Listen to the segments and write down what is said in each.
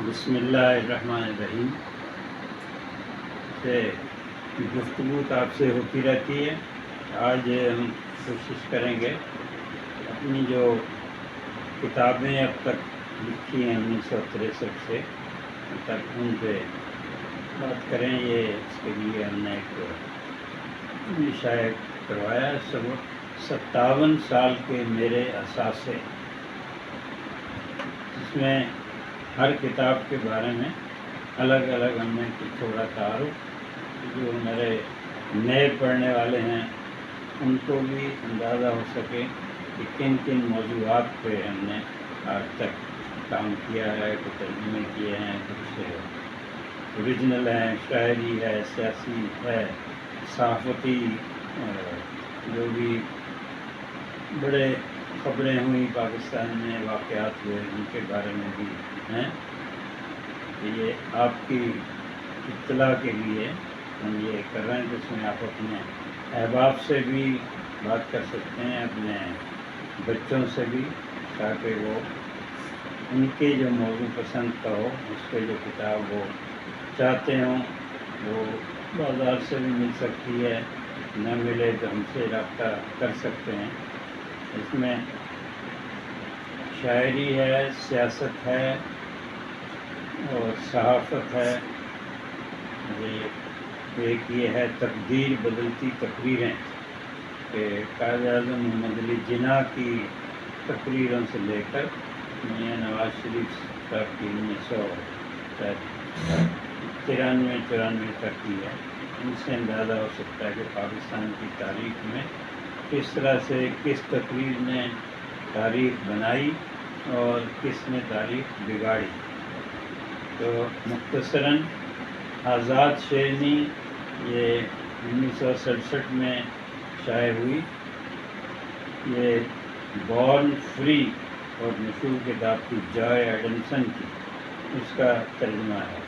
بسم اللہ الرحمن الرحیم سے گفتگو تو آپ سے ہوتی رہتی ہے۔ آج ہم کوشش کریں گے اپنی جو کتابیں اب تک لکھی ہیں 1963 سے اب تک ان پہ بات کریں۔ یہ اس کے لیے ہم نے ایک شائع کروایا 57 سال کے میرے اثاثے، جس میں ہر کتاب کے بارے میں الگ الگ ہم نے کچھ تھوڑا تعارف، جو میرے نئے پڑھنے والے ہیں ان کو بھی اندازہ ہو سکے کہ کن کن موضوعات پہ ہم نے آج تک کام کیا ہے، کچھ ترجمے کیے ہیں، کچھ اوریجنل ہیں، شاعری ہے، سیاسی ہے، صحافتی جو بھی بڑے خبریں ہوئیں پاکستان میں، واقعات ہوئے، ان کے بارے میں بھی ہیں۔ یہ آپ کی اطلاع کے لیے ہم یہ کر رہے ہیں، جس میں آپ اپنے احباب سے بھی بات کر سکتے ہیں، اپنے بچوں سے بھی، تاکہ وہ ان کے جو موضوع پسند کا ہو، اس پہ جو کتاب وہ چاہتے ہوں وہ بازار سے بھی مل سکتی ہے، نہ ملے تو ہم سے رابطہ کر سکتے ہیں۔ اس میں شاعری ہے، سیاست ہے اور صحافت ہے۔ ایک یہ ہے تقدیر بدلتی تقریریں، کہ قائد اعظم محمد علی جناح کی تقریروں سے لے کر میاں نواز شریف صاحب کی 1993-94 تک کی ہے۔ ان سے اندازہ ہو سکتا ہے کہ پاکستان کی تاریخ میں کس طرح سے کس تقریر نے تاریخ بنائی اور کس نے تاریخ بگاڑی۔ تو مختصراً آزاد شیرنی یہ 1967 میں شائع ہوئی۔ یہ بورن فری اور مشہور کتاب تھی جوائے ایڈمسن کی، اس کا ترجمہ ہے۔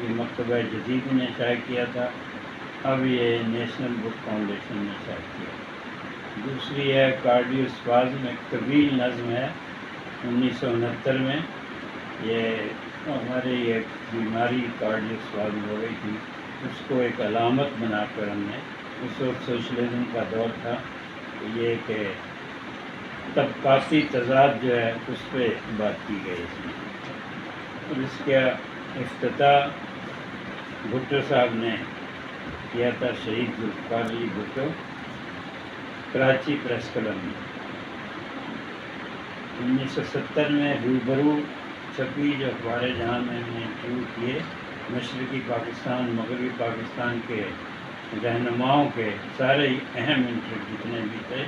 یہ مکتبہ جدید نے شائع کیا تھا، اب یہ نیشنل بک فاؤنڈیشن نے شائع کیا۔ دوسری ہے کارڈیوسپازم، ایک طویل نظم ہے 1969 میں۔ یہ ہمارے ایک بیماری کارڈیوسپازم ہو گئی تھی، اس کو ایک علامت بنا کر ہم نے، اس وقت سوشلزم کا دور تھا، یہ کہ طبقاتی تضاد جو ہے اس پہ بات کی گئی اس میں۔ اور اس کا افتتاح بھٹو صاحب نے کیا تھا، شہید ذوالفقار علی بھٹو، کراچی پریس کلب میں۔ 1970 میں روبرو چھپی، جو اخبار جہاں میں نے شروع کیے، مشرقی پاکستان، مغربی پاکستان کے رہنماؤں کے سارے اہم انٹرویو جتنے بھی تھے،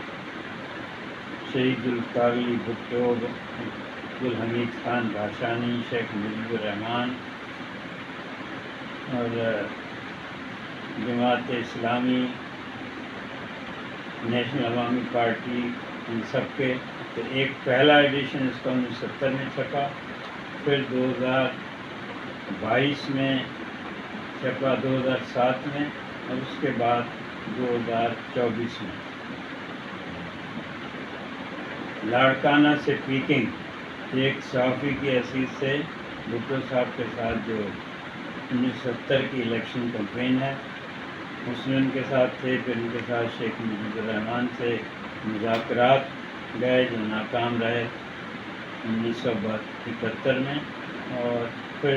شہید ذوالفقار علی بھٹو، عبدالحمید خان بھاشانی، شیخ مجیب الرحمان اور جماعت اسلامی، نیشنل عوامی پارٹی، ان سب کے تو ایک پہلا ایڈیشن اس کا 1970 میں چھپا، پھر 2022 میں چھپا، 2007 میں، اور اس کے بعد 2024 میں۔ لاڑکانہ سے پیکنگ، ایک صحافی کی حیثیت سے بھٹو صاحب کے ساتھ جو 1970 کی الیکشن کمپین ہے، اس میں ان کے ساتھ تھے، پھر ان کے ساتھ شیخ مجیب الرحمان سے مذاکرات گئے جو ناکام رہے 1971 میں، اور پھر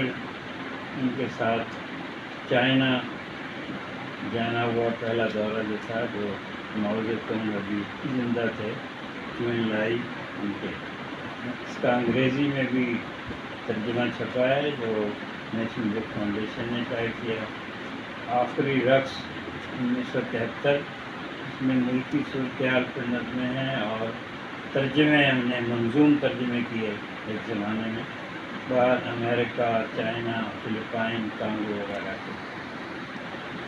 ان کے ساتھ چائنا جانا ہوا پہلا دورہ جو تھا، جو ماؤ زیدونگ ابھی زندہ تھے، چوئن لائی ان کے۔ اس کا انگریزی میں بھی ترجمہ چھپا ہے، جو نیشنل بک فاؤنڈیشن نے شائع کیا۔ آخری رقص 1973، اس میں ملکی صورتحال پر نظمیں ہیں اور ترجمے ہم نے منظوم ترجمے کیے ایک زمانے میں، بعد امریکہ، چائنا، فلپائن، کانگو وغیرہ کے۔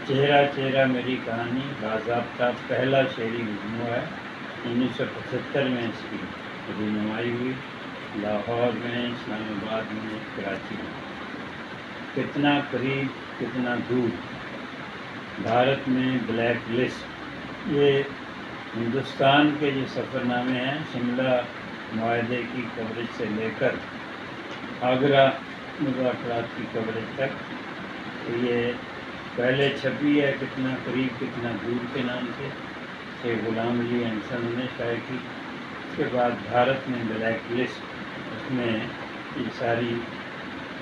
چہرہ چہرہ میری کہانی باضابطہ پہلا شعری مجموعہ ہے، 1975 میں اس کی رونمائی ہوئی، لاہور میں، اسلام آباد میں، کراچی میں۔ کتنا قریب کتنا دور، بھارت میں بلیک لسٹ، یہ ہندوستان کے جو سفر نامے ہیں، شملہ معاہدے کی کوریج سے لے کر آگرہ مذاکرات کی کوریج تک. تو یہ پہلے چھپی ہے کتنا قریب کتنا دور کے نام سے شیخ غلام علی انسن نے شائع کی. اس کے بعد بھارت نے بلیک لسٹ اس میں یہ ساری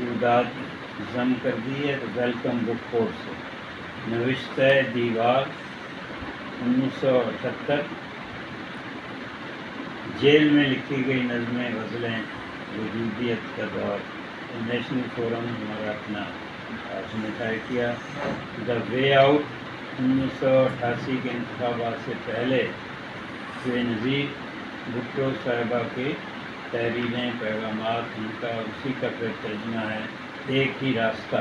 امداد ضم کر دی ہے. تو ویلکم بک کورس سے نوشتہ دیوار 1978 جیل میں لکھی گئی نظمیں غزلیں وجودیت کا دور. نیشنل فورم ہمارا اپنا اس نے شائع کیا. دا وے آؤٹ 1988 کے انتخابات سے پہلے بے نظیر بھٹو صاحبہ کے تحریریں پیغامات ان کا اسی کا پھر ترجمہ ہے ایک ہی راستہ.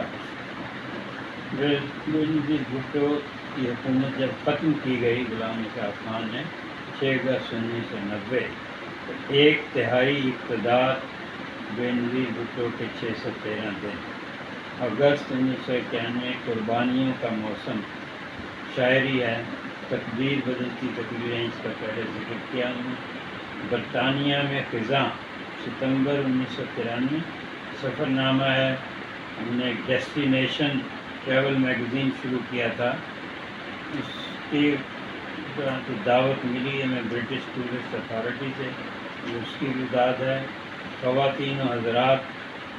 بے نظیر بھٹو کی حکومت جب ختم کی گئی غلام اشرف خان نے 6 اگست 1990 ایک تہائی اقتدار بے نظیر بھٹو کے 613 دن. اگست 1991 قربانیوں کا موسم شاعری ہے. تقدیر بدلتی تقریریں اس کا پہلے ذکر کیا ہم نے. برطانیہ میں خزاں ستمبر 1993 سفر نامہ ہے. ہم نے ایک ڈیسٹینیشن ٹریول میگزین شروع کیا تھا. اس کی دعوت ملی ہمیں برٹش ٹورسٹ اتھارٹی سے. اس کی بھی داد ہے. خواتین و حضرات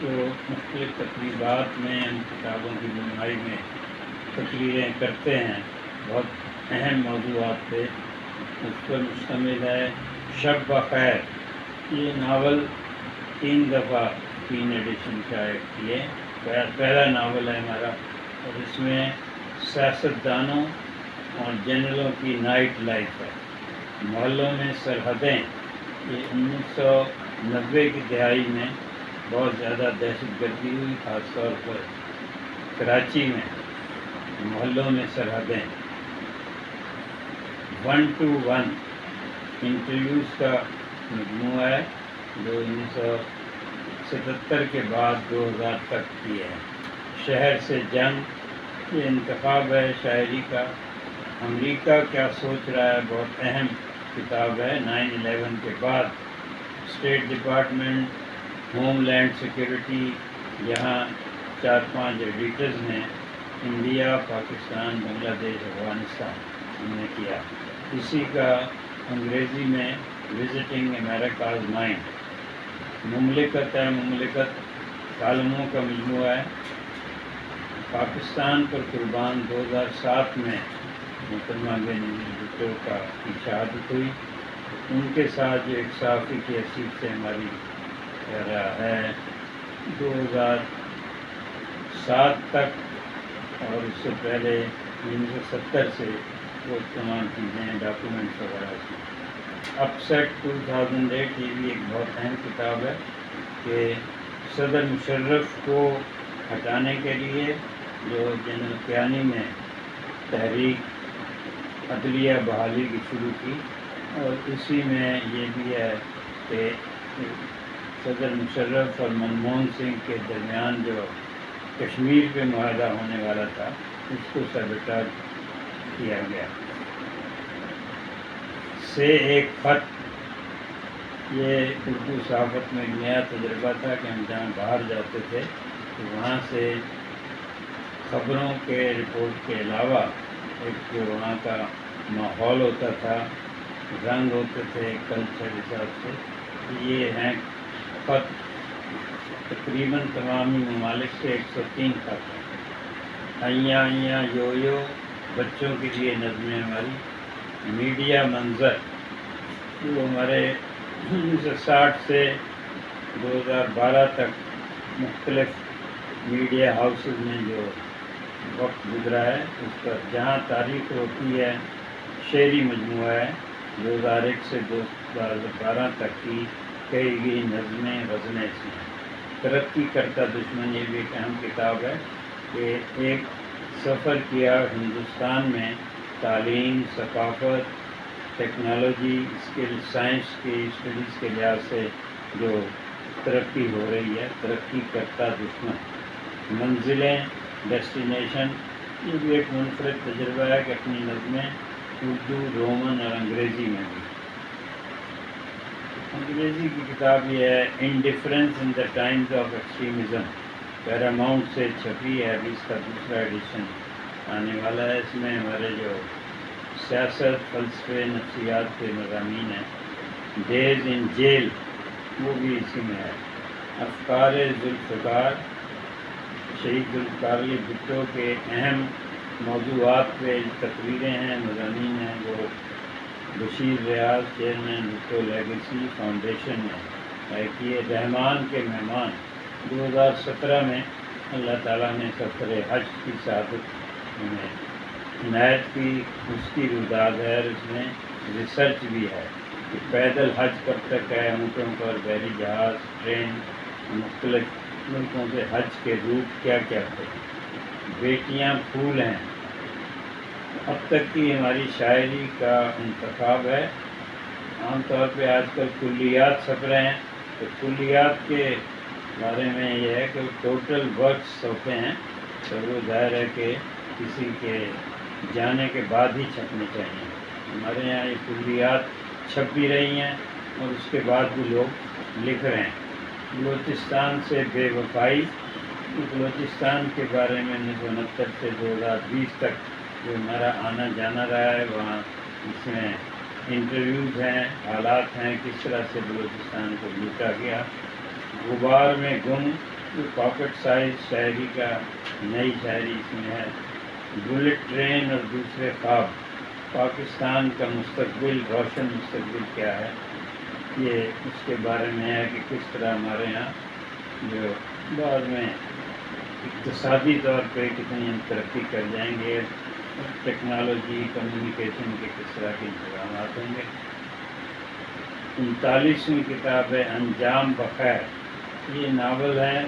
جو مختلف تقریبات میں ان کتابوں کی رونمائی میں تقریریں کرتے ہیں. بہت اہم موضوعات پہ اس پر مشتمل ہے. شب بخیر یہ ناول 3 دفعہ 3 ایڈیشن شائع کیے. پہلا ناول ہے ہمارا اور اس میں سیاستدانوں اور جنرلوں کی نائٹ لائف ہے. محلوں میں سرحدیں یہ 1990 کی دہائی میں بہت زیادہ دہشت گردی ہوئی خاص طور پر کراچی میں. محلوں میں سرحدیں 1 to 1 انٹرویوز کا مجموعہ ہے جو 1977 کے بعد 2000 تک کی ہے. شہر سے جنگ یہ انتخاب ہے شاعری کا. امریکہ کیا سوچ رہا ہے بہت اہم کتاب ہے. 9/11 کے بعد state department homeland security یہاں 4-5 ایڈیٹرز ہیں. انڈیا پاکستان بنگلہ دیش افغانستان ہم نے کیا. اسی کا انگریزی میں وزٹنگ امریکاز مائنڈ. مملکت ہے مملکت کالموں کا مجموعہ ہے. پاکستان پر قربان 2007 میں محترمہ بے نظیر بھٹو کی شہادت ہوئی. ان کے ساتھ جو ایک صحافی کی حیثیت سے ہماری رہا ہے 2007 تک اور اس سے پہلے 1970 سے وہ تمام چیزیں ڈاکیومنٹس وغیرہ کی. اپ سیٹ 2008 یہ بھی ایک بہت اہم کتاب ہے کہ صدر مشرف کو ہٹانے کے لیے جو جنرل کیانی نے تحریک عدلیہ بحالی کی شروع کی. اور اسی میں یہ بھی ہے کہ صدر مشرف اور منموہن سنگھ کے درمیان جو کشمیر پہ معاہدہ ہونے والا تھا اس کو سیبوٹیج کیا گیا. سے ایک خط یہ اردو صحافت میں ایک نیا تجربہ تھا کہ ہم جہاں باہر جاتے تھے تو وہاں سے خبروں کے رپورٹ کے علاوہ ایک جو وہاں کا ماحول ہوتا تھا رنگ ہوتے تھے کلچر حساب سے. یہ ہیں خط تقریباً تمام ہی ممالک سے 103 خط ہیں. ایاں ایاں یو یو بچوں کے لیے نظمیں ہماری. میڈیا منظر جو ہمارے 1960 سے 2012 تک مختلف میڈیا ہاؤسز میں جو وقت گزرا ہے اس پر جہاں تاریخ ہوتی ہے شعری مجموعہ ہے. 2001 سے 2012 تک کی کئی گئی نظمیں غزلیں سی. ترقی کرتا دشمن یہ بھی ایک اہم کتاب ہے کہ ایک سفر کیا ہندوستان میں تعلیم ثقافت ٹیکنالوجی اسکل سائنس کی اسٹڈیز کے لحاظ سے جو ترقی ہو رہی ہے. ترقی کرتا دشمن منزلیں ڈیسٹینیشن یہ بھی ایک منفرد تجربہ ہے کہ اپنی نظمیں اردو رومن اور انگریزی میں بھی. انگریزی کی کتاب یہ ہے indifference in the times of extremism. Paramount سے چھپی ہے، ابھی اس کا دوسرا ایڈیشن آنے والا ہے۔ اس میں ہمارے جو سیاست، فلسفے، نفسیات کے مضامین ہیں، ڈیز ان جیل وہ بھی اسی میں ہے۔ افکار ذوالفقار، شہید ذوالفقار علی بھٹو کے اہم موضوعات پہ تقریریں ہیں، مضامین ہیں، وہ بشیر ریاض چیئرمین بھٹو لیگیسی فاؤنڈیشن نے کیے۔ رحمان کے مہمان 2017 میں اللہ تعالیٰ نے سفر حج کی سعادت میں عنایت کی، اس کی روداد ہے، اور اس میں ریسرچ بھی ہے کہ پیدل حج کب تک ہے، اونٹوں پر، بحری جہاز، ٹرین، مختلف ملکوں سے حج کے روٹ کیا کیا تھے۔ بیٹیاں پھول ہیں، اب تک کی ہماری شاعری کا انتخاب ہے۔ عام طور پہ آج کل کلیات چھپ رہے ہیں، تو کلیات کے بارے میں یہ ہے کہ ٹوٹل ورکس ہوتے ہیں، تو وہ ظاہر ہے کہ کسی کے جانے کے بعد ہی چھپنے چاہیے۔ ہمارے یہاں یہ کلیات چھپ بھی رہی ہیں اور اس کے بعد بھی لوگ لکھ رہے ہیں۔ بلوچستان سے بے وفائی، بلوچستان کے بارے میں 1969 سے 2020 تک جو ہمارا آنا جانا رہا ہے، وہاں اس میں انٹرویوز ہیں، حالات ہیں، کس طرح سے بلوچستان کو لوٹا گیا۔ غبار میں گم، پاکٹ سائز شاعری کا نئی شاعری اس میں ہے۔ بلٹ ٹرین اور دوسرے خواب، پاکستان کا مستقبل، روشن مستقبل کیا ہے، یہ اس کے بارے میں ہے کہ کس طرح ہمارے یہاں جو بعد میں اقتصادی طور پہ کتنی ہم ترقی کر جائیں گے، ٹیکنالوجی، کمیونیکیشن کے کس طرح کے انتظامات ہوں گے۔ 39ویں کتاب ہے انجام بخیر، یہ ناول ہے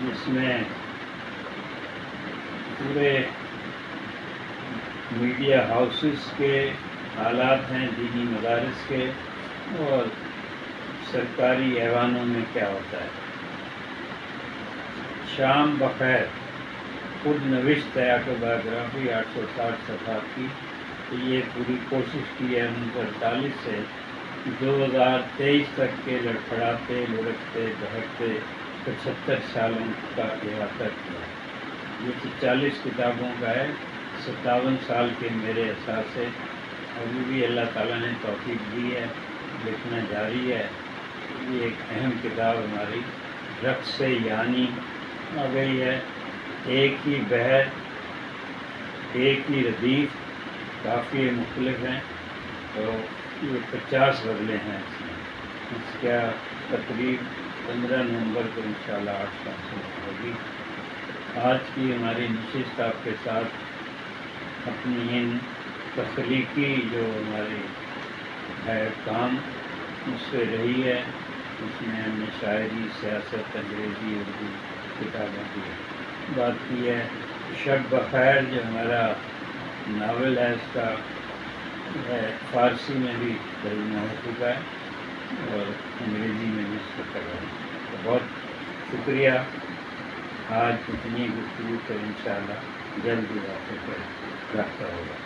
جس میں پورے میڈیا ہاؤسز کے حالات ہیں، دینی مدارس کے، اور سرکاری ایوانوں میں کیا ہوتا ہے۔ شام بخیر خود نوشت ہے، آٹوبایوگرافی، 860 صفحات کی۔ تو یہ پوری کوشش کی ہے 1948 سے 2023 تک کے لڑکھڑاتے، لڑکتے، بہکتے 75 سالوں کا احاطہ کیا۔ یہ 40 کتابوں کا ہے، 57 سال کے میرے احساس سے ابھی بھی اللہ تعالیٰ نے توفیق دی ہے، لکھنا جاری ہے۔ یہ ایک اہم کتاب ہماری رقص سے یعنی آ گئی ہے۔ ایک ہی بحر، ایک ہی ردیف، قافیے مختلف ہیں، تو یہ 50 غزلیں ہیں اس میں۔ اس کا تقریب 15 نومبر کو انشاءاللہ 8 سے ہوگی۔ آج کی ہماری نشست آپ کے ساتھ اپنی ان تخلیقی جو ہماری ہے کام اس سے رہی ہے، اس میں ہم نے شاعری، سیاست، انگریزی، اردو کتابوں کی بات کی ہے۔ شب بخیر جو ہمارا ناول ہے، اس کا فارسی میں بھی ترجمہ ہو چکا ہے اور انگریزی میں بھی اس کا ترجمہ ہے۔ تو بہت شکریہ، آج اتنی گفتگو پر انشاءاللہ جلد ہی آپ سے رابطہ ہوگا۔